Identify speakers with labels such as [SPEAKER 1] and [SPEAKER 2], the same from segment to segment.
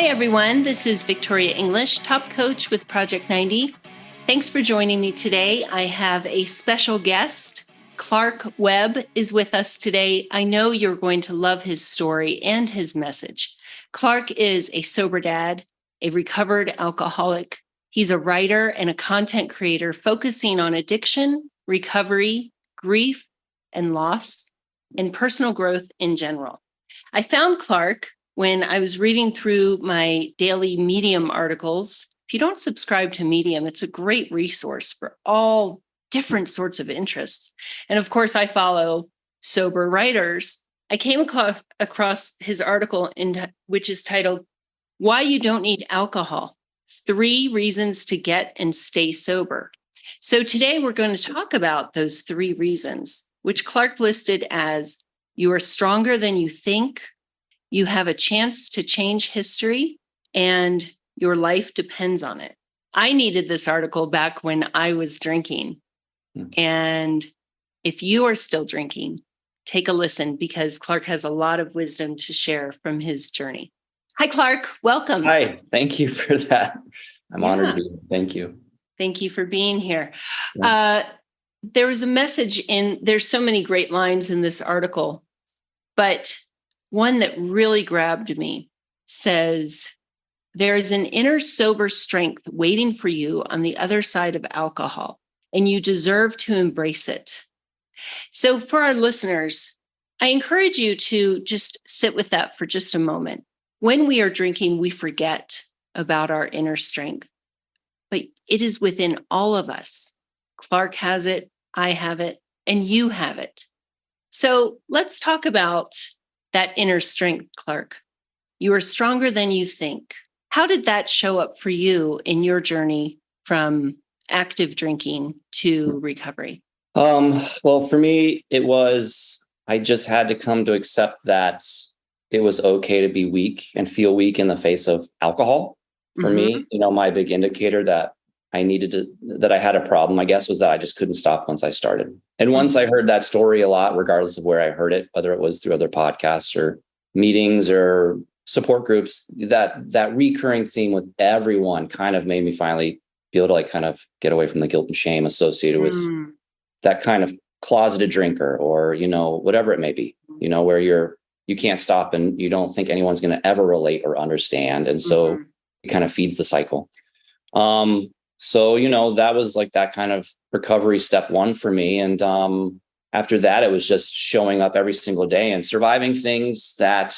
[SPEAKER 1] Hi, everyone. This is Victoria English, top coach with Project 90. Thanks for joining me today. I have a special guest. Clark Webb is with us today. I know you're going to love his story and his message. Clark is a sober dad, a recovered alcoholic. He's a writer and a content creator focusing on addiction, recovery, grief, and loss, and personal growth in general. I found Clark when I was reading through my daily Medium articles. If you don't subscribe to Medium, it's a great resource for all different sorts of interests. And of course, I follow sober writers. I came across his article, which is titled, Why You Don't Need Alcohol, 3 Reasons to Get and Stay Sober. So today we're going to talk about those 3 reasons, which Clark listed as you are stronger than you think, you have a chance to change history, and your life depends on it. I needed this article back when I was drinking. And if you are still drinking, take a listen because Clark has a lot of wisdom to share from his journey. Hi, Clark. Welcome.
[SPEAKER 2] Hi. Thank you for that. I'm honored to be here. Thank you.
[SPEAKER 1] Thank you for being here. There was a message there's so many great lines in this article, but one that really grabbed me says, there is an inner sober strength waiting for you on the other side of alcohol, and you deserve to embrace it. So for our listeners, I encourage you to just sit with that for just a moment. When we are drinking, we forget about our inner strength, but it is within all of us. Clark has it, I have it, and you have it. So let's talk about that inner strength, Clark. You are stronger than you think. How did that show up for you in your journey from active drinking to recovery?
[SPEAKER 2] Well, for me, I just had to come to accept that it was okay to be weak and feel weak in the face of alcohol. For me, my big indicator that that I had a problem, I guess, was that I just couldn't stop once I started. And once I heard that story a lot, regardless of where I heard it, whether it was through other podcasts or meetings or support groups, that recurring theme with everyone kind of made me finally be able to kind of get away from the guilt and shame associated with that kind of closeted drinker or, whatever it may be, where you can't stop and you don't think anyone's going to ever relate or understand. And so it kind of feeds the cycle. So, that was like that kind of recovery step 1 for me. And after that, it was just showing up every single day and surviving things that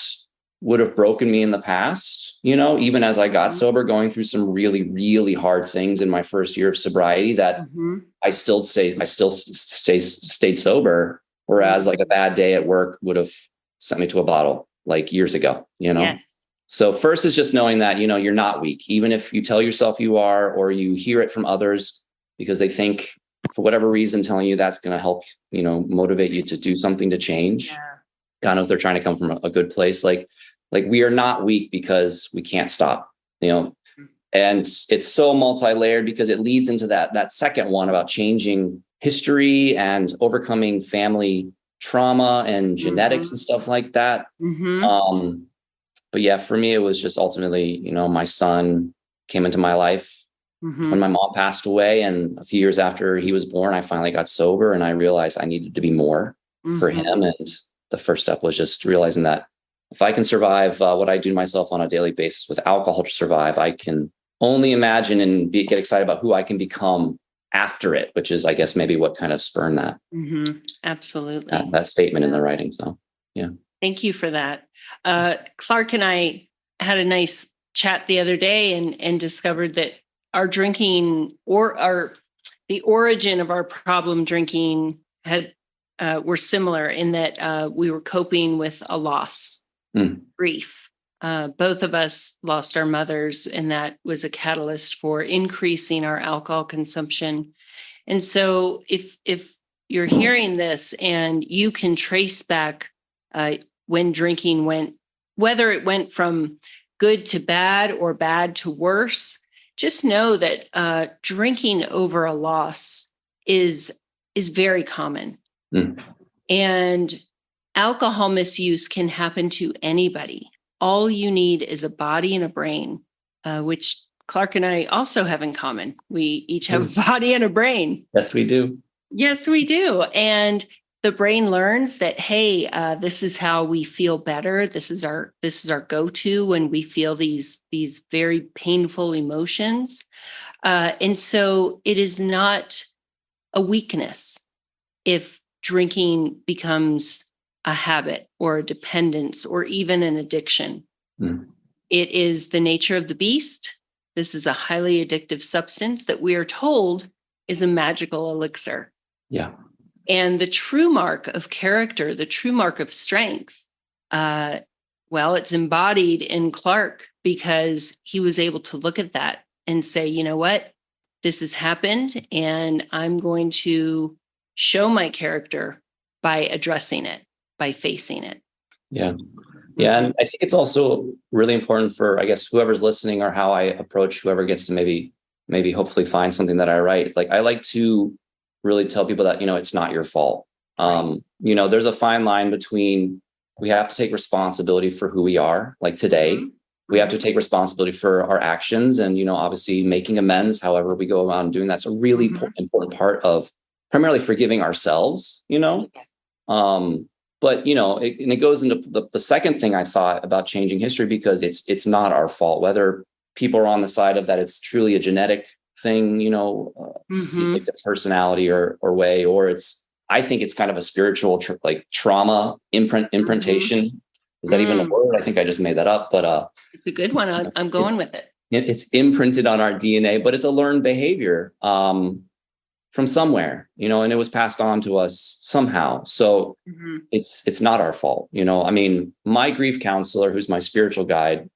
[SPEAKER 2] would have broken me in the past, even as I got sober, going through some really, really hard things in my first year of sobriety that I still stayed sober. Whereas like a bad day at work would have sent me to a bottle like years ago,
[SPEAKER 1] Yes.
[SPEAKER 2] So first is just knowing that, you're not weak, even if you tell yourself you are, or you hear it from others because they think for whatever reason, telling you that's going to help, motivate you to do something to change. Yeah. God knows they're trying to come from a good place. Like we are not weak because we can't stop, and it's so multi-layered because it leads into that second one about changing history and overcoming family trauma and genetics and stuff like that. But yeah, for me, it was just ultimately, my son came into my life when my mom passed away. And a few years after he was born, I finally got sober and I realized I needed to be more for him. And the first step was just realizing that if I can survive what I do to myself on a daily basis with alcohol to survive, I can only imagine and get excited about who I can become after it, which is, I guess, maybe what kind of spurned that.
[SPEAKER 1] Absolutely.
[SPEAKER 2] That statement in the writing. So, yeah.
[SPEAKER 1] Thank you for that. Clark and I had a nice chat the other day and discovered that our drinking the origin of our problem drinking were similar in that we were coping with a loss, grief. Both of us lost our mothers, and that was a catalyst for increasing our alcohol consumption. And so if you're hearing this and you can trace back when drinking whether it went from good to bad or bad to worse, just know that drinking over a loss is very common. And alcohol misuse can happen to anybody, all you need is a body and a brain, which Clark and I also have in common. We each have a body and a brain.
[SPEAKER 2] Yes, we do.
[SPEAKER 1] Yes, we do. And the brain learns that, hey, this is how we feel better. This is our go-to when we feel these very painful emotions. And so it is not a weakness if drinking becomes a habit or a dependence or even an addiction.
[SPEAKER 2] Mm.
[SPEAKER 1] It is the nature of the beast. This is a highly addictive substance that we are told is a magical elixir.
[SPEAKER 2] Yeah.
[SPEAKER 1] And the true mark of character, the true mark of strength, well, it's embodied in Clark because he was able to look at that and say, you know what, this has happened, and I'm going to show my character by addressing it, by facing it.
[SPEAKER 2] Yeah. Yeah. And I think it's also really important for, I guess, whoever's listening or how I approach whoever gets to maybe hopefully find something that I write. Like, I like to really tell people that, it's not your fault. There's a fine line between, we have to take responsibility for who we are. Like today, we have to take responsibility for our actions and, obviously making amends. However we go around doing that's a really important part of primarily forgiving ourselves, but it goes into the second thing I thought about changing history, because it's not our fault, whether people are on the side of that it's truly a genetic thing, addictive personality or way, or I think it's kind of a spiritual trauma imprintation. Is that even a word? I think I just made that up, but
[SPEAKER 1] it's a good one. I'm going with it.
[SPEAKER 2] It's imprinted on our DNA, but it's a learned behavior from somewhere, and it was passed on to us somehow. So it's not our fault. My grief counselor, who's my spiritual guide,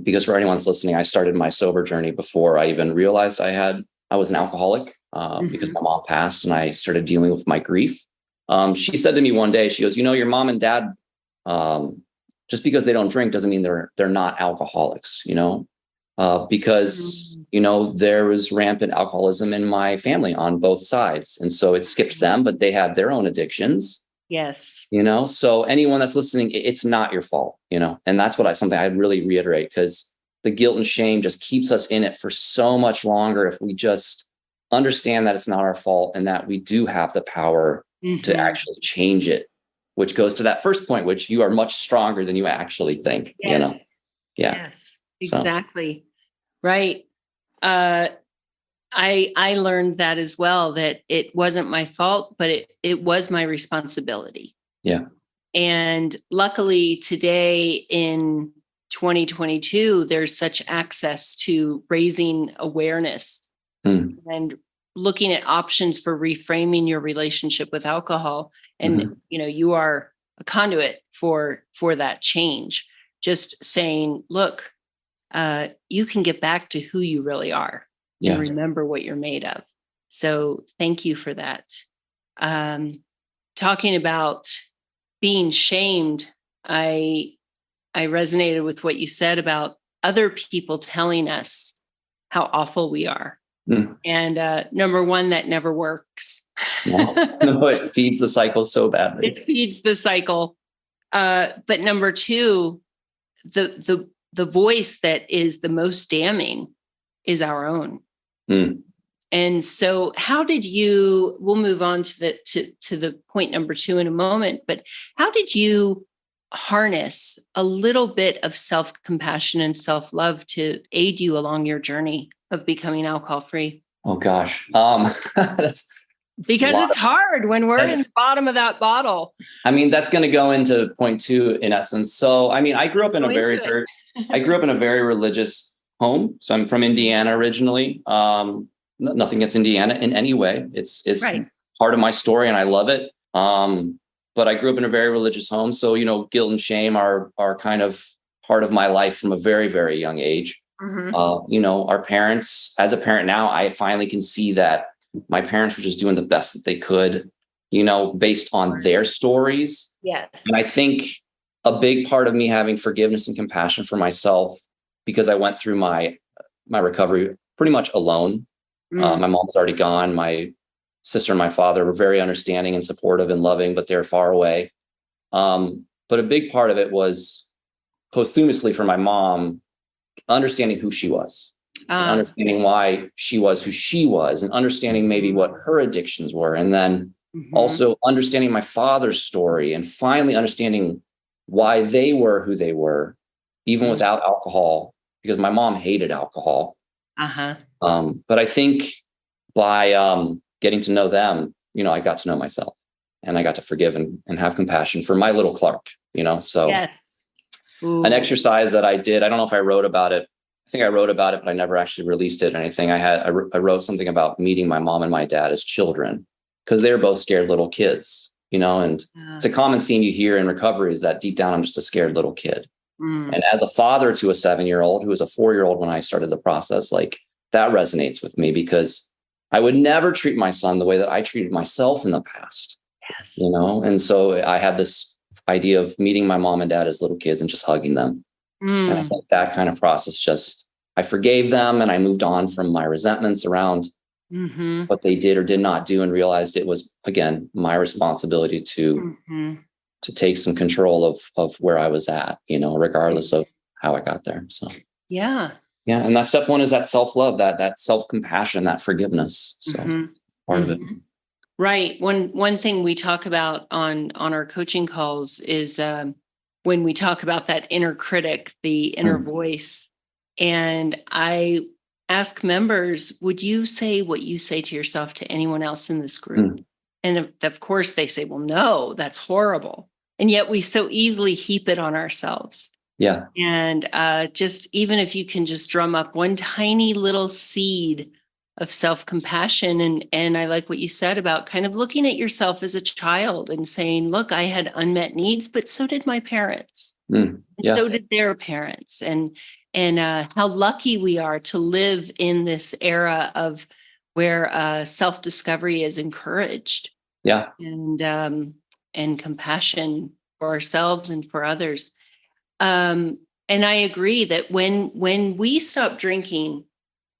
[SPEAKER 2] because for anyone that's listening, I started my sober journey before I even realized I was an alcoholic, because my mom passed and I started dealing with my grief. She said to me one day, she goes, your mom and dad, just because they don't drink doesn't mean they're not alcoholics, because, there was rampant alcoholism in my family on both sides. And so it skipped them, but they had their own addictions.
[SPEAKER 1] Yes.
[SPEAKER 2] So anyone that's listening, it's not your fault, and that's something I'd really reiterate, because the guilt and shame just keeps us in it for so much longer. If we just understand that it's not our fault and that we do have the power to actually change it, which goes to that first point, which you are much stronger than you actually think, Yeah.
[SPEAKER 1] Yes, exactly. So. Right. I learned that as well, that it wasn't my fault, but it was my responsibility.
[SPEAKER 2] Yeah.
[SPEAKER 1] And luckily today in 2022, there's such access to raising awareness and looking at options for reframing your relationship with alcohol. And, you are a conduit for that change. Just saying, look, you can get back to who you really are and remember what you're made of. So thank you for that. Talking about being shamed, I resonated with what you said about other people telling us how awful we are. And number one, that never works.
[SPEAKER 2] No, it feeds the cycle so badly.
[SPEAKER 1] It feeds the cycle. But number two, the voice that is the most damning is our own. And so how did we'll move on to the point number two in a moment, but how did you harness a little bit of self-compassion and self-love to aid you along your journey of becoming alcohol-free?
[SPEAKER 2] Oh gosh. That's
[SPEAKER 1] because it's hard when we're in the bottom of that bottle.
[SPEAKER 2] That's going to go into point two in essence. So, I grew up in a very religious home. So I'm from Indiana originally. Nothing against Indiana in any way. It's right. Part of my story and I love it. But I grew up in a very religious home. So, guilt and shame are kind of part of my life from a very, very young age. Our parents, as a parent now, I finally can see that my parents were just doing the best that they could, based on their stories.
[SPEAKER 1] Yes.
[SPEAKER 2] And I think a big part of me having forgiveness and compassion for myself, because I went through my recovery pretty much alone. My mom was already gone. My sister and my father were very understanding and supportive and loving, but they're far away. But a big part of it was posthumously for my mom, understanding who she was, and understanding why she was who she was, and understanding maybe what her addictions were. And then also understanding my father's story, and finally understanding why they were who they were, even without alcohol, because my mom hated alcohol. But I think by getting to know them, I got to know myself, and I got to forgive and have compassion for my little Clark, so
[SPEAKER 1] yes.
[SPEAKER 2] An exercise that I did, I don't know if I wrote about it. I think I wrote about it, but I never actually released it or anything. I wrote something about meeting my mom and my dad as children, because they're both scared little kids, and it's a common theme you hear in recovery, is that deep down, I'm just a scared little kid. And as a father to a 7-year-old who was a 4-year-old when I started the process, like, that resonates with me, because I would never treat my son the way that I treated myself in the past.
[SPEAKER 1] Yes.
[SPEAKER 2] And so I had this idea of meeting my mom and dad as little kids and just hugging them. And I think that kind of process, I forgave them, and I moved on from my resentments around what they did or did not do, and realized it was, again, my responsibility to take some control of where I was at, regardless of how I got there. So, yeah. And that step one is that self-love, that self-compassion, that forgiveness. So part of it.
[SPEAKER 1] Right. One thing we talk about on our coaching calls is when we talk about that inner critic, the inner voice. And I ask members, would you say what you say to yourself to anyone else in this group? And of course they say, well, no, that's horrible. And yet we so easily heap it on ourselves.
[SPEAKER 2] Yeah.
[SPEAKER 1] And just even if you can just drum up one tiny little seed of self-compassion. And I like what you said about kind of looking at yourself as a child and saying, look, I had unmet needs, but so did my parents. And so did their parents. And how lucky we are to live in this era of where self-discovery is encouraged.
[SPEAKER 2] Yeah.
[SPEAKER 1] And compassion for ourselves and for others. And I agree that when we stop drinking,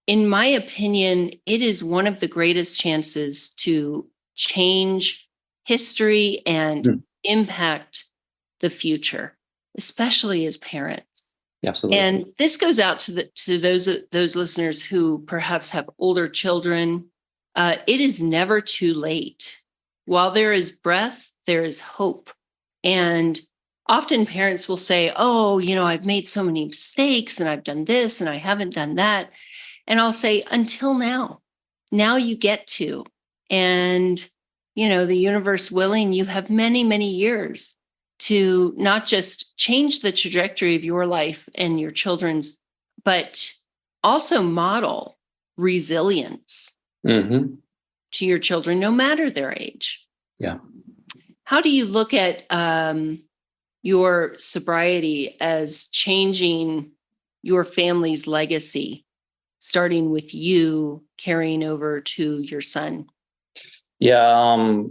[SPEAKER 1] in my opinion, it is one of the greatest chances to change history and impact the future, especially as parents.
[SPEAKER 2] Absolutely.
[SPEAKER 1] And this goes out to those listeners who perhaps have older children. It is never too late. While there is breath, there is hope. And often parents will say, oh, I've made so many mistakes, and I've done this and I haven't done that. And I'll say, until now you get to, and, the universe willing, you have many, many years to not just change the trajectory of your life and your children's, but also model resilience to your children, no matter their age.
[SPEAKER 2] Yeah.
[SPEAKER 1] How do you look at your sobriety as changing your family's legacy, starting with you carrying over to your son?
[SPEAKER 2] Yeah.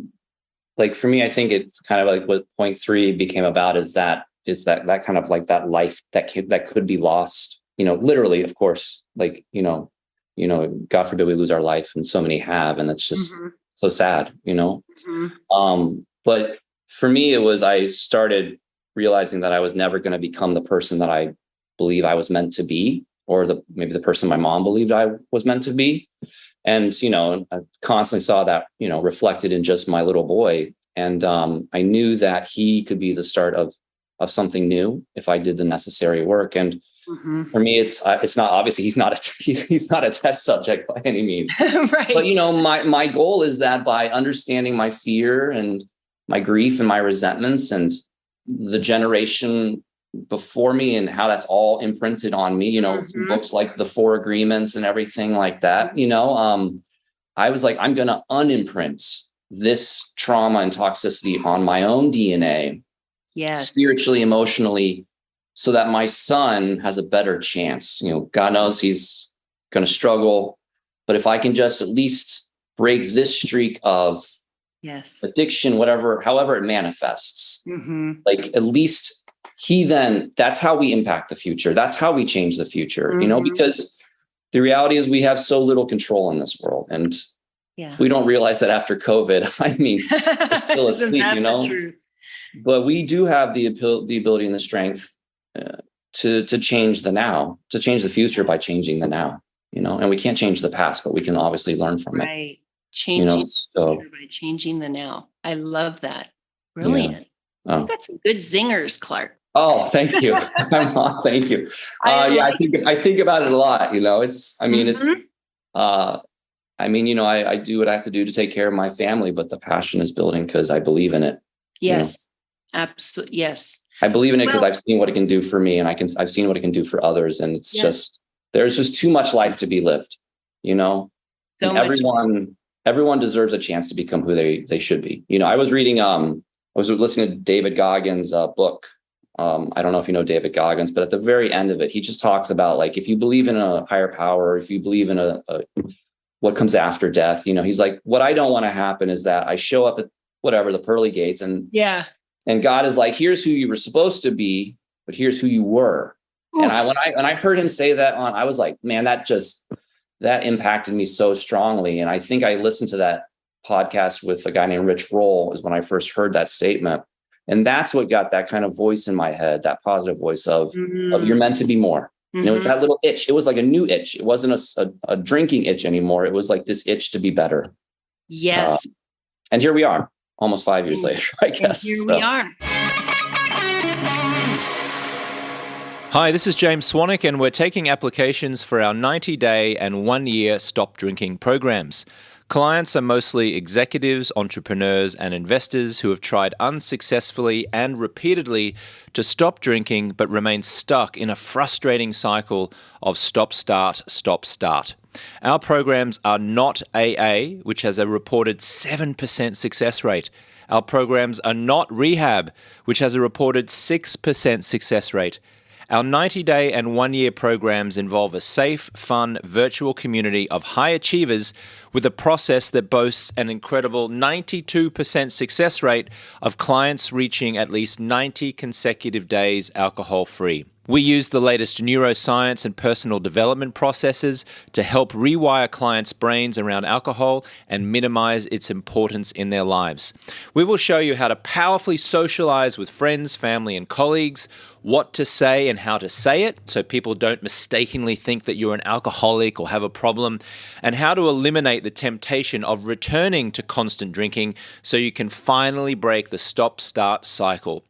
[SPEAKER 2] Like for me, I think it's kind of like what point 3 became about is that kind of like that life that could be lost, literally, of course, like, God forbid we lose our life, and so many have, and it's just so sad, but for me, I started realizing that I was never going to become the person that I believe I was meant to be, or maybe the person my mom believed I was meant to be. And, I constantly saw that, reflected in just my little boy. And I knew that he could be the start of something new if I did the necessary work. And for me, it's not, obviously he's not a test subject by any means.
[SPEAKER 1] Right.
[SPEAKER 2] But, my goal is that by understanding my fear and my grief and my resentments and the generation before me and how that's all imprinted on me, books like the 4 Agreements and everything like that, I was like, I'm going to unimprint this trauma and toxicity on my own DNA, spiritually, emotionally, so that my son has a better chance. God knows he's going to struggle, but if I can just at least break this streak of addiction, however it manifests, like at least that's how we impact the future. That's how we change the future, because the reality is we have so little control in this world. And if we don't realize that after COVID, I mean, it's still asleep, but we do have the ability and the strength to change the now, to change the future by changing the now, and we can't change the past, but we can obviously learn from it.
[SPEAKER 1] Right. Changing the
[SPEAKER 2] So
[SPEAKER 1] future by changing the now. I love that.
[SPEAKER 2] yeah.
[SPEAKER 1] Brilliant.
[SPEAKER 2] Oh.
[SPEAKER 1] You got some good zingers, Clark.
[SPEAKER 2] Oh, thank you. Thank you. I think about it a lot. I do what I have to do to take care of my family, but the passion is building because I believe in it.
[SPEAKER 1] Yes, absolutely. Yes.
[SPEAKER 2] I believe in it because I've seen what it can do for me, and I've seen what it can do for others. And it's just, there's just too much life to be lived,
[SPEAKER 1] So
[SPEAKER 2] everyone deserves a chance to become who they should be. I was reading, I was listening to David Goggins' book. I don't know if you know David Goggins, but at the very end of it, he just talks about, like, if you believe in a higher power, if you believe in a what comes after death, he's like, what I don't want to happen is that I show up at whatever, the pearly gates, and God is like, here's who you were supposed to be, but here's who you were. Oof. And when I heard him say that I was like, man, that impacted me so strongly. And I think I listened to that podcast with a guy named Rich Roll is when I first heard that statement. And that's what got that kind of voice in my head, that positive voice of you're meant to be more. And it was that little itch. It was like a new itch. It wasn't a drinking itch anymore. It was like this itch to be better.
[SPEAKER 1] Yes.
[SPEAKER 2] And here we are, almost 5 years later, I guess.
[SPEAKER 1] And here we are.
[SPEAKER 3] Hi, this is James Swanwick, and we're taking applications for our 90-day and 1-year stop drinking programs. Clients are mostly executives, entrepreneurs, and investors who have tried unsuccessfully and repeatedly to stop drinking but remain stuck in a frustrating cycle of stop-start, stop-start. Our programs are not AA, which has a reported 7% success rate. Our programs are not rehab, which has a reported 6% success rate. Our 90-day and 1-year programs involve a safe, fun, virtual community of high achievers with a process that boasts an incredible 92% success rate of clients reaching at least 90 consecutive days alcohol-free. We use the latest neuroscience and personal development processes to help rewire clients' brains around alcohol and minimize its importance in their lives. We will show you how to powerfully socialize with friends, family, and colleagues, what to say and how to say it so people don't mistakenly think that you're an alcoholic or have a problem, and how to eliminate the temptation of returning to constant drinking so you can finally break the stop-start cycle.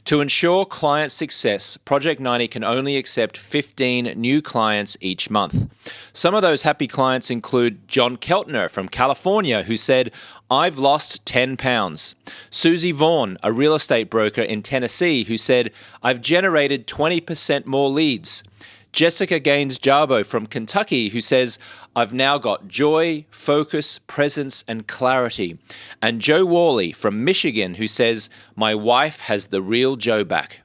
[SPEAKER 3] To ensure client success, Project 90 can only accept 15 new clients each month. Some of those happy clients include John Keltner from California, who said, "I've lost 10 pounds." Susie Vaughn, a real estate broker in Tennessee, who said, "I've generated 20% more leads." Jessica Gaines-Jarbo from Kentucky, who says, "I've now got joy, focus, presence, and clarity." And Joe Worley from Michigan, who says, "My wife has the real Joe back."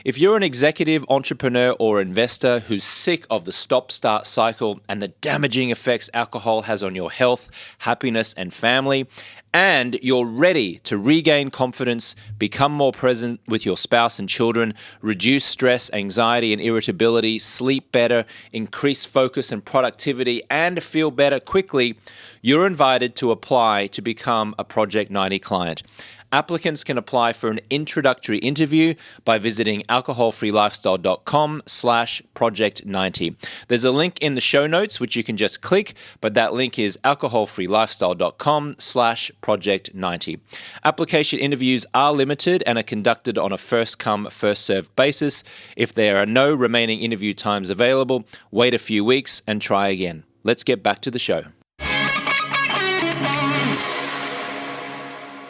[SPEAKER 3] If you're an executive, entrepreneur, or investor who's sick of the stop-start cycle and the damaging effects alcohol has on your health, happiness, and family, and you're ready to regain confidence, become more present with your spouse and children, reduce stress, anxiety, and irritability, sleep better, increase focus and productivity, and feel better quickly, you're invited to apply to become a Project 90 client. Applicants can apply for an introductory interview by visiting alcoholfreelifestyle.com/project90. There's a link in the show notes, which you can just click, but that link is alcoholfreelifestyle.com/project90. Application interviews are limited and are conducted on a first-come, first-served basis. If there are no remaining interview times available, wait a few weeks and try again. Let's get back to the show.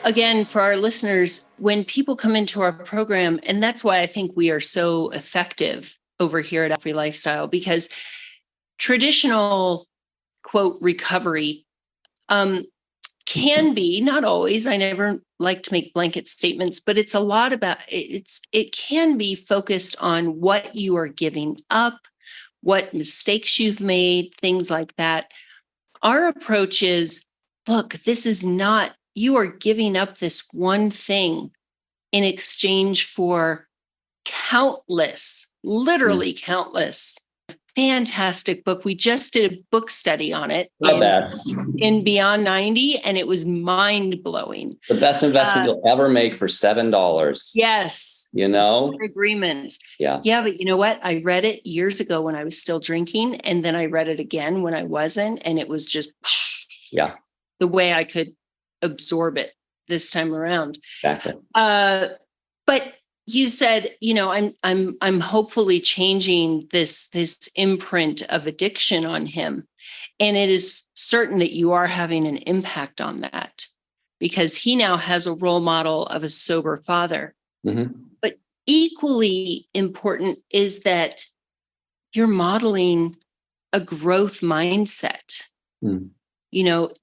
[SPEAKER 1] Again, for our listeners, when people come into our program, and that's why I think we are so effective over here at Free Lifestyle, because traditional, quote, recovery can be, not always, I never like to make blanket statements, but it's a lot about, it can be focused on what you are giving up, what mistakes you've made, things like that. Our approach is, look, this is not, you are giving up this one thing in exchange for countless, literally countless. Fantastic book. We just did a book study on it in Beyond 90, and it was mind-blowing.
[SPEAKER 2] The best investment you'll ever make for $7.
[SPEAKER 1] Yes. Agreements.
[SPEAKER 2] Yeah.
[SPEAKER 1] Yeah, but you know what? I read it years ago when I was still drinking, and then I read it again when I wasn't, and it was just the way I could absorb it this time around.
[SPEAKER 2] Exactly.
[SPEAKER 1] But you said, I'm hopefully changing this imprint of addiction on him. And it is certain that you are having an impact on that because he now has a role model of a sober father.
[SPEAKER 2] Mm-hmm.
[SPEAKER 1] But equally important is that you're modeling a growth mindset.
[SPEAKER 2] Mm.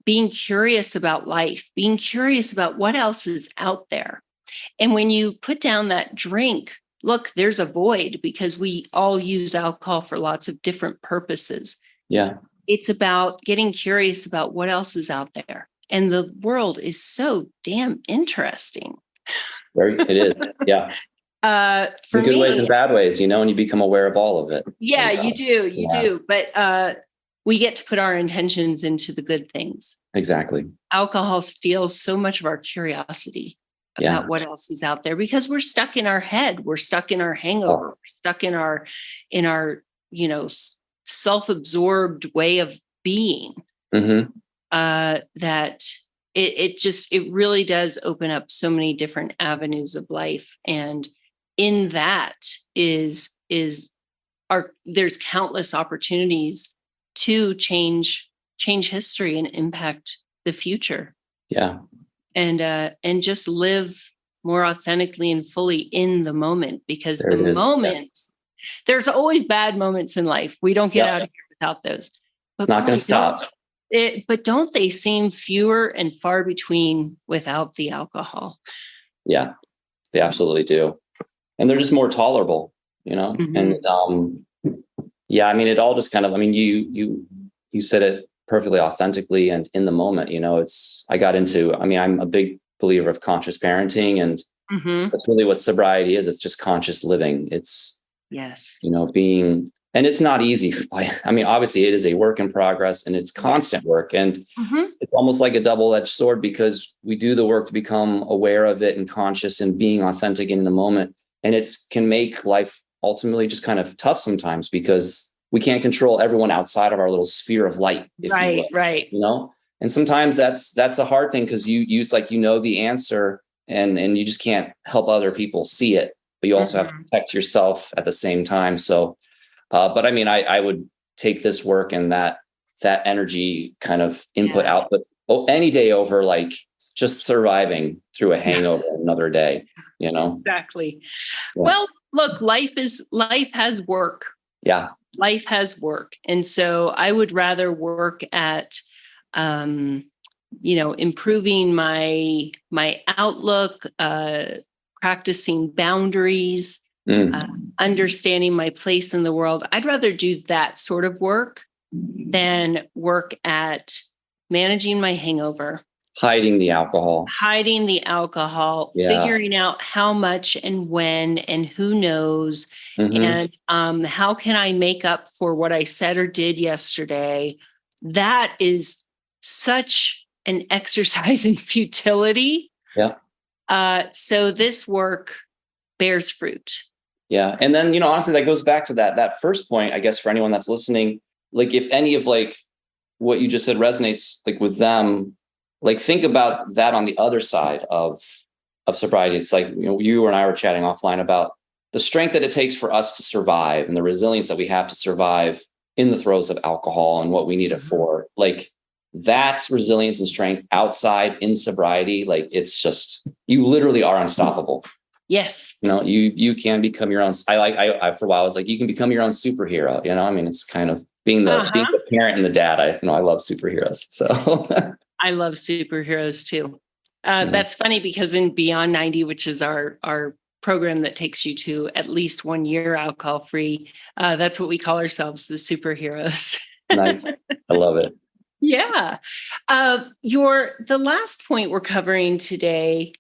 [SPEAKER 1] Being curious about life, being curious about what else is out there. And when you put down that drink, look, there's a void because we all use alcohol for lots of different purposes.
[SPEAKER 2] Yeah.
[SPEAKER 1] It's about getting curious about what else is out there. And the world is so damn interesting.
[SPEAKER 2] It is. Yeah.
[SPEAKER 1] For
[SPEAKER 2] in good
[SPEAKER 1] me,
[SPEAKER 2] ways and bad ways, and you become aware of all of it.
[SPEAKER 1] Yeah, you do. You do. But we get to put our intentions into the good things.
[SPEAKER 2] Exactly.
[SPEAKER 1] Alcohol steals so much of our curiosity about what else is out there because we're stuck in our head. We're stuck in our hangover. We're stuck in our self-absorbed way of being.
[SPEAKER 2] Mm-hmm.
[SPEAKER 1] That it really does open up so many different avenues of life. And in that there's countless opportunities to change history and impact the future.
[SPEAKER 2] Yeah.
[SPEAKER 1] And just live more authentically and fully in the moment because there's always bad moments in life. We don't get out of here without those.
[SPEAKER 2] It's not going to stop.
[SPEAKER 1] But don't they seem fewer and far between without the alcohol? Yeah,
[SPEAKER 2] they absolutely do. And they're just more tolerable, Mm-hmm. And it all just kind of, you said it perfectly authentically and in the moment, I'm a big believer of conscious parenting, and that's really what sobriety is. It's just conscious living. It's, being, and it's not easy. Obviously it is a work in progress and it's constant work. And it's almost like a double-edged sword because we do the work to become aware of it and conscious and being authentic in the moment. And it can make life ultimately just kind of tough sometimes because we can't control everyone outside of our little sphere of light.
[SPEAKER 1] Right.
[SPEAKER 2] And sometimes that's a hard thing because it's like, the answer and you just can't help other people see it, but you also have to protect yourself at the same time. So, but I would take this work and that energy kind of input output any day over like just surviving through a hangover another day,
[SPEAKER 1] Exactly.
[SPEAKER 2] Yeah.
[SPEAKER 1] Well, look, life has work.
[SPEAKER 2] Yeah.
[SPEAKER 1] Life has work. And so I would rather work at, improving my outlook, practicing boundaries, understanding my place in the world. I'd rather do that sort of work than work at managing my hangover.
[SPEAKER 2] Hiding the alcohol,
[SPEAKER 1] figuring out how much and when and who knows, and how can I make up for what I said or did yesterday. That is such an exercise in futility.
[SPEAKER 2] Yeah.
[SPEAKER 1] So this work bears fruit.
[SPEAKER 2] Yeah. And then, honestly, that goes back to that first point, I guess, for anyone that's listening, like if any of like what you just said resonates like with them, like think about that on the other side of sobriety. It's like, you and I were chatting offline about the strength that it takes for us to survive and the resilience that we have to survive in the throes of alcohol and what we need it for. Like that's resilience and strength outside in sobriety. Like it's just, you literally are unstoppable.
[SPEAKER 1] Yes.
[SPEAKER 2] You can become your own. I for a while I was like, you can become your own superhero. It's kind of being the parent and the dad. I love superheroes. So
[SPEAKER 1] I love superheroes too. That's funny because in Beyond 90, which is our program that takes you to at least 1 year alcohol free, that's what we call ourselves, the superheroes.
[SPEAKER 2] Nice. I love it.
[SPEAKER 1] Yeah. The last point we're covering today,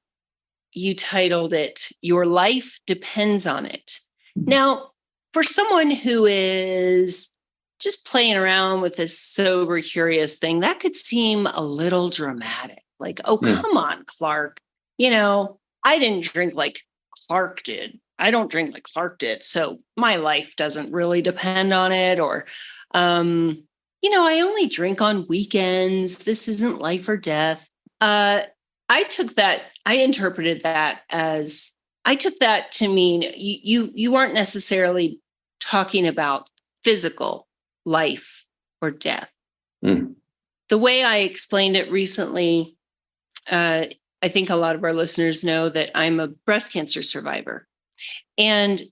[SPEAKER 1] you titled it, Your Life Depends on It. Now, for someone who is just playing around with this sober, curious thing, that could seem a little dramatic. Like, oh, come on, Clark. I didn't drink like Clark did. I don't drink like Clark did. So my life doesn't really depend on it. Or, I only drink on weekends. This isn't life or death. I interpreted that as, I took that to mean you aren't necessarily talking about physical life or death.
[SPEAKER 2] Mm.
[SPEAKER 1] The way I explained it recently, I think a lot of our listeners know that I'm a breast cancer survivor. And,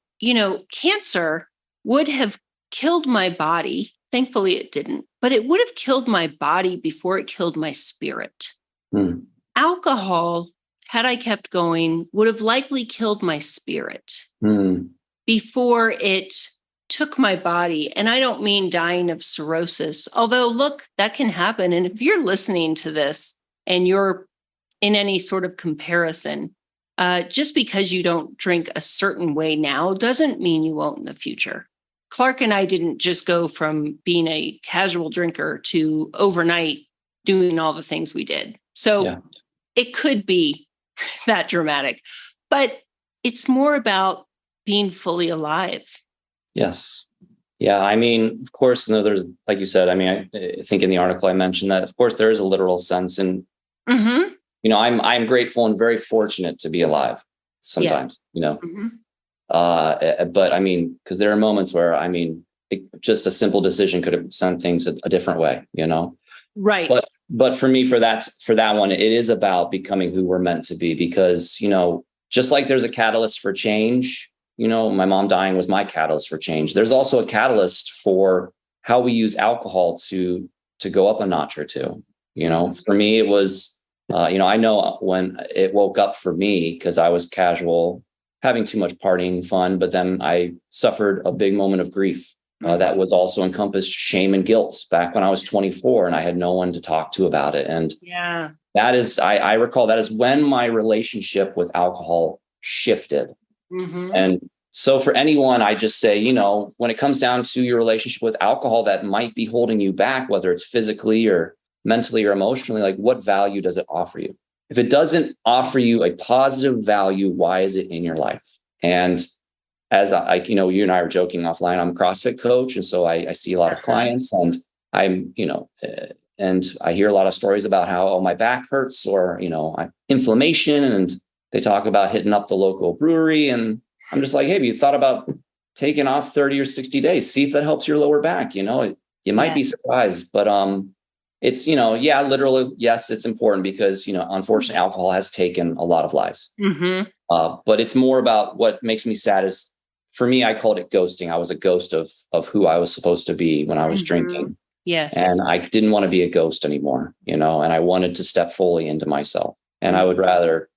[SPEAKER 1] cancer would have killed my body. Thankfully, it didn't, but it would have killed my body before it killed my spirit.
[SPEAKER 2] Mm.
[SPEAKER 1] Alcohol, had I kept going, would have likely killed my spirit before it took my body. And I don't mean dying of cirrhosis, although, look, that can happen. And if you're listening to this and you're in any sort of comparison, just because you don't drink a certain way now doesn't mean you won't in the future. Clark and I didn't just go from being a casual drinker to overnight doing all the things we did. So It could be that dramatic, but it's more about being fully alive. Yes.
[SPEAKER 2] Yeah. I mean, of course, there's, like you said, I mean, I think in the article I mentioned that, of course, there is a literal sense. And, I'm grateful and very fortunate to be alive sometimes, but I mean, because there are moments where, just a simple decision could have sent things a different way,
[SPEAKER 1] Right.
[SPEAKER 2] But for me, for that one, it is about becoming who we're meant to be, because, just like there's a catalyst for change, my mom dying was my catalyst for change. There's also a catalyst for how we use alcohol to go up a notch or two. For me, it was, I know when it woke up for me, because I was casual, having too much partying fun, but then I suffered a big moment of grief. That was also encompassed shame and guilt back when I was 24 and I had no one to talk to about it. And that is, I recall that is when my relationship with alcohol shifted. And so for anyone, I just say, when it comes down to your relationship with alcohol that might be holding you back, whether it's physically or mentally or emotionally, like what value does it offer you? If it doesn't offer you a positive value, why is it in your life? And as you and I were joking offline, I'm a CrossFit coach. And so I see a lot of clients, and and I hear a lot of stories about how, my back hurts, or, inflammation. And they talk about hitting up the local brewery. And I'm just like, hey, have you thought about taking off 30 or 60 days? See if that helps your lower back. You might be surprised, but it's, literally, yes, it's important because, unfortunately, alcohol has taken a lot of lives. But it's more about what makes me sad is, for me, I called it ghosting. I was a ghost of who I was supposed to be when I was drinking.
[SPEAKER 1] Yes.
[SPEAKER 2] And I didn't want to be a ghost anymore, and I wanted to step fully into myself. And I would rather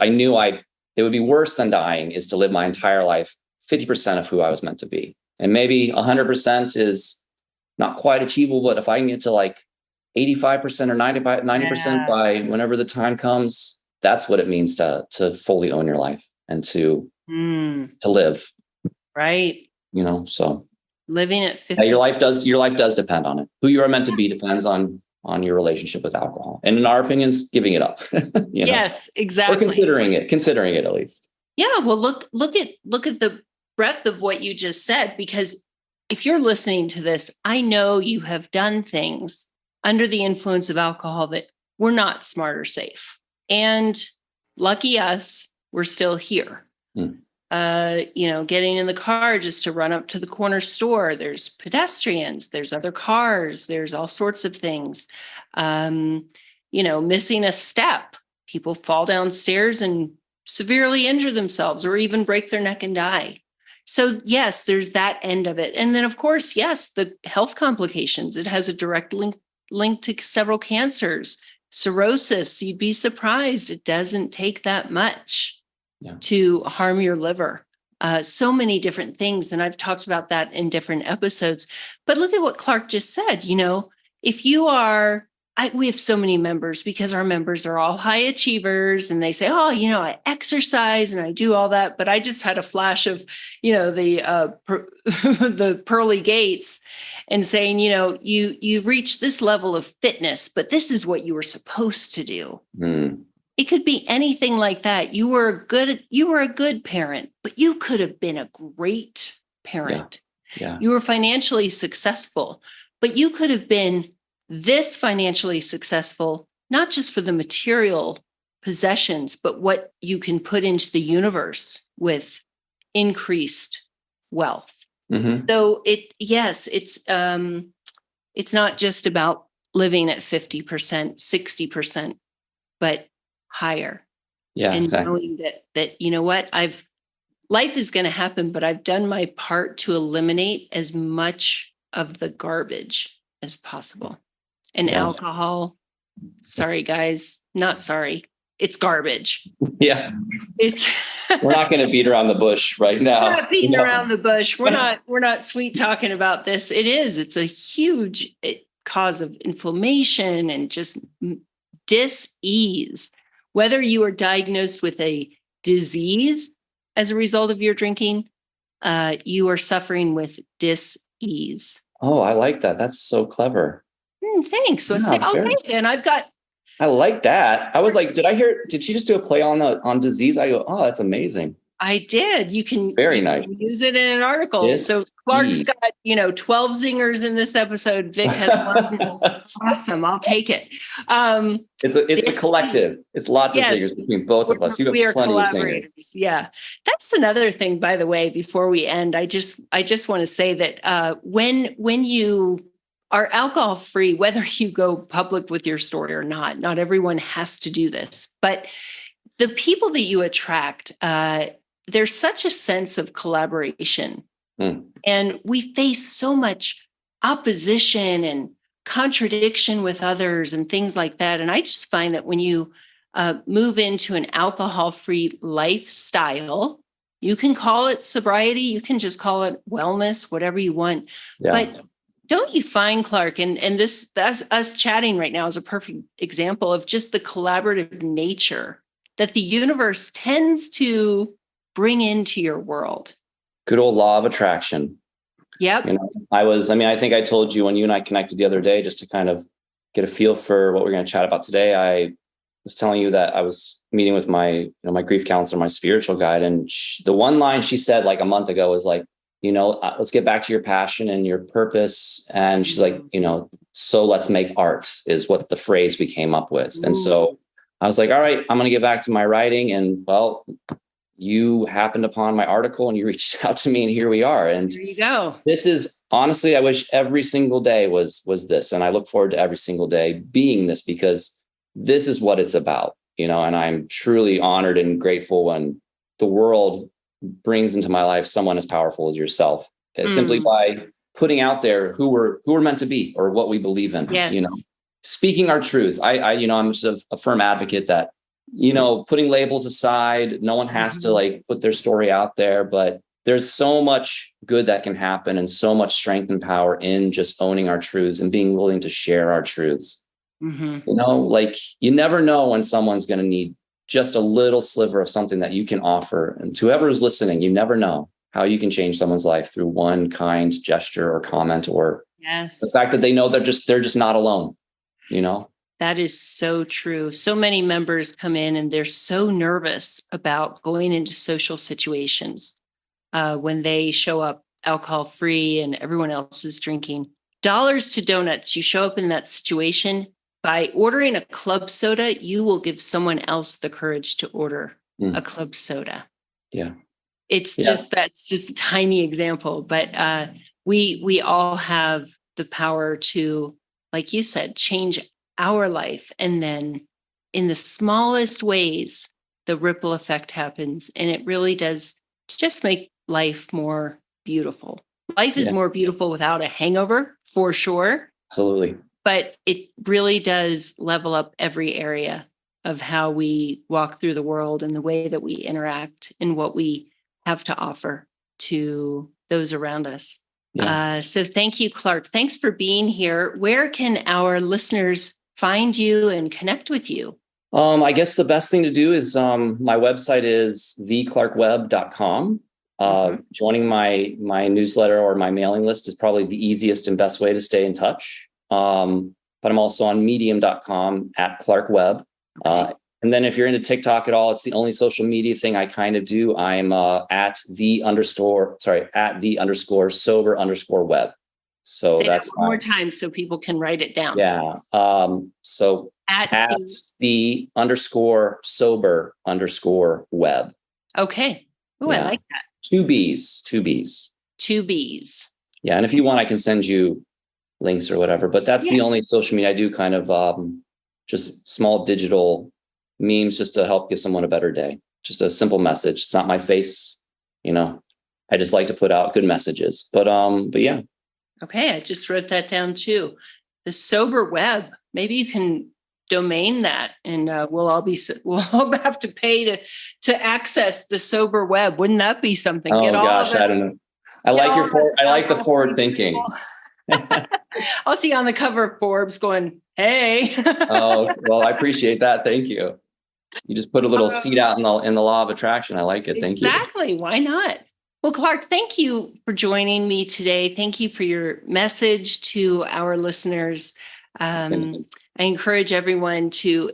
[SPEAKER 2] I knew it would be worse than dying is to live my entire life 50% of who I was meant to be. And maybe 100% is not quite achievable, but if I can get to like 85% or 90% by whenever the time comes, that's what it means to fully own your life and to live.
[SPEAKER 1] Right.
[SPEAKER 2] So
[SPEAKER 1] living at 50.
[SPEAKER 2] Your life does depend on it. Who you are meant to be depends on your relationship with alcohol. And in our opinions, giving it up.
[SPEAKER 1] Yes, exactly.
[SPEAKER 2] Or considering it at least.
[SPEAKER 1] Yeah. Well, look at the breadth of what you just said, because if you're listening to this, I know you have done things under the influence of alcohol that were not smart or safe. And lucky us, we're still here. Getting in the car just to run up to the corner store. There's pedestrians, there's other cars, there's all sorts of things. Missing a step. People fall downstairs and severely injure themselves or even break their neck and die. So yes, there's that end of it. And then of course, yes, the health complications. It has a direct link to several cancers, cirrhosis. You'd be surprised. It doesn't take that much to harm your liver. So many different things. And I've talked about that in different episodes. But look at what Clark just said. If you are, we have so many members because our members are all high achievers and they say, I exercise and I do all that. But I just had a flash of, the pearly gates and saying, you've reached this level of fitness, but this is what you were supposed to do. It could be anything like that. You were a good parent, but you could have been a great parent.
[SPEAKER 2] Yeah.
[SPEAKER 1] You were financially successful, but you could have been this financially successful, not just for the material possessions, but what you can put into the universe with increased wealth.
[SPEAKER 2] Mm-hmm.
[SPEAKER 1] So it's not just about living at 50%, 60%, but higher.
[SPEAKER 2] Yeah,
[SPEAKER 1] And
[SPEAKER 2] exactly.
[SPEAKER 1] knowing that, you know what, life is going to happen, but I've done my part to eliminate as much of the garbage as possible. And
[SPEAKER 2] Yeah.
[SPEAKER 1] alcohol, sorry guys, not sorry. It's garbage.
[SPEAKER 2] Yeah.
[SPEAKER 1] It's
[SPEAKER 2] We're not going to beat around the bush right now.
[SPEAKER 1] We're not beating around the bush. We're not sweet talking about this. It's a huge cause of inflammation and just dis-ease. Whether you are diagnosed with a disease as a result of your drinking, you are suffering with dis-ease.
[SPEAKER 2] Oh, I like that. That's so clever.
[SPEAKER 1] Thanks. So I'll take it. And
[SPEAKER 2] I like that. I was like, did she just do a play on disease? I go, oh, that's amazing.
[SPEAKER 1] I did. You can
[SPEAKER 2] nice.
[SPEAKER 1] Use it in an article. So Clark's got, 12 zingers in this episode. Vic has one. Awesome. I'll take it.
[SPEAKER 2] It's a collective. It's lots of zingers between both of us.
[SPEAKER 1] We are collaborators. Yeah. That's another thing, by the way, before we end, I just want to say that when you are alcohol free, whether you go public with your story or not everyone has to do this, but the people that you attract, there's such a sense of collaboration. And we face so much opposition and contradiction with others and things like that. And I just find that when you move into an alcohol-free lifestyle, you can call it sobriety, you can just call it wellness, whatever you want. Yeah. But don't you find, Clark, and this us chatting right now is a perfect example of just the collaborative nature that the universe tends to bring into your world.
[SPEAKER 2] Good old law of attraction.
[SPEAKER 1] Yep.
[SPEAKER 2] I think I told you when you and I connected the other day, just to kind of get a feel for what we're going to chat about today. I was telling you that I was meeting with my grief counselor, my spiritual guide. And the one line she said like a month ago was like, let's get back to your passion and your purpose. And she's like, so let's make art is what the phrase we came up with. And so I was like, all right, I'm going to get back to my writing. And well, you happened upon my article and you reached out to me and here we are. And
[SPEAKER 1] there you go.
[SPEAKER 2] This is honestly, I wish every single day was this. And I look forward to every single day being this, because this is what it's about, and I'm truly honored and grateful when the world brings into my life someone as powerful as yourself, simply by putting out there who we're meant to be or what we believe in.
[SPEAKER 1] Yes.
[SPEAKER 2] Speaking our truths. I'm just a firm advocate that, putting labels aside, no one has to put their story out there, but there's so much good that can happen and so much strength and power in just owning our truths and being willing to share our truths. You never know when someone's going to need just a little sliver of something that you can offer. And to whoever's listening, you never know how you can change someone's life through one kind gesture or comment, or the fact that they know they're just not alone,
[SPEAKER 1] That is so true. So many members come in and they're so nervous about going into social situations when they show up alcohol free and everyone else is drinking. Dollars to donuts. You show up in that situation. By ordering a club soda, you will give someone else the courage to order a club soda.
[SPEAKER 2] Yeah.
[SPEAKER 1] That's just a tiny example, but we all have the power to, like you said, change our life. And then in the smallest ways, the ripple effect happens. And it really does just make life more beautiful. Life is more beautiful without a hangover, for sure.
[SPEAKER 2] Absolutely.
[SPEAKER 1] But it really does level up every area of how we walk through the world and the way that we interact and what we have to offer to those around us. Yeah. So thank you, Clark. Thanks for being here. Where can our listeners find you and connect with you?
[SPEAKER 2] I guess the best thing to do is my website is theclarkwebb.com. Joining my newsletter or my mailing list is probably the easiest and best way to stay in touch. But I'm also on medium.com @ClarkWebb. And then if you're into TikTok at all, it's the only social media thing I kind of do. I'm at the underscore sober underscore web. So
[SPEAKER 1] Say
[SPEAKER 2] that's
[SPEAKER 1] that one more time so people can write it down.
[SPEAKER 2] Yeah. So at the underscore sober underscore web.
[SPEAKER 1] Okay. Oh, I like that.
[SPEAKER 2] Two B's. Yeah. And if you want, I can send you links or whatever, but that's the only social media I do, kind of just small digital memes just to help give someone a better day. Just a simple message. It's not my face, I just like to put out good messages, but yeah.
[SPEAKER 1] Okay. I just wrote that down too. The Sober Web. Maybe you can domain that, and we'll all have to pay to access the Sober Web. Wouldn't that be something?
[SPEAKER 2] Oh gosh, I don't know. I like the forward thinking.
[SPEAKER 1] I'll see you on the cover of Forbes going, hey.
[SPEAKER 2] Oh, well, I appreciate that. Thank you. You just put a little seed out in the law of attraction. I like it. Thank you.
[SPEAKER 1] Exactly. Why not? Well, Clark, thank you for joining me today. Thank you for your message to our listeners. I encourage everyone to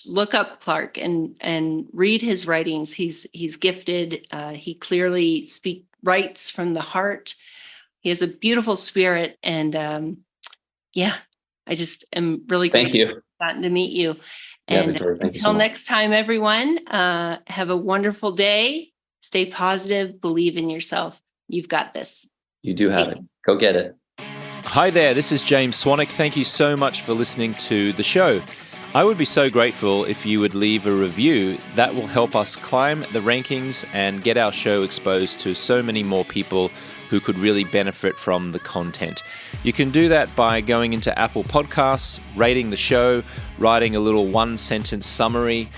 [SPEAKER 1] look up Clark and read his writings. He's gifted. He clearly writes from the heart. He has a beautiful spirit, and I just am really
[SPEAKER 2] thank you.
[SPEAKER 1] Gotten to meet you.
[SPEAKER 2] And
[SPEAKER 1] Victoria, until next time, everyone, have a wonderful day. Stay positive. Believe in yourself. You've got this.
[SPEAKER 2] You do have it. Go get it.
[SPEAKER 3] Hi there, this is James Swanwick. Thank you so much for listening to the show. I would be so grateful if you would leave a review. That will help us climb the rankings and get our show exposed to so many more people who could really benefit from the content. You can do that by going into Apple Podcasts, rating the show, writing a little one-sentence summary,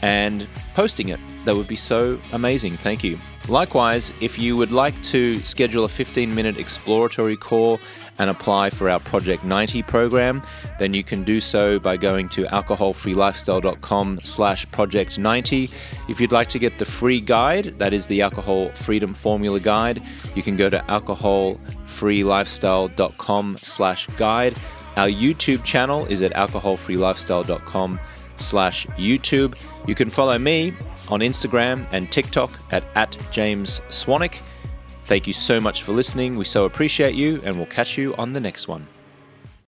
[SPEAKER 3] and posting it. That would be so amazing. Thank you. Likewise, if you would like to schedule a 15-minute exploratory call and apply for our Project 90 program, then you can do so by going to alcoholfreelifestyle.com/project90. If you'd like to get the free guide, that is the Alcohol Freedom Formula Guide, you can go to alcoholfreelifestyle.com/guide. Our YouTube channel is at alcoholfreelifestyle.com/YouTube. You can follow me on Instagram and TikTok at James Swanwick. Thank you so much for listening. We so appreciate you, and we'll catch you on the next one.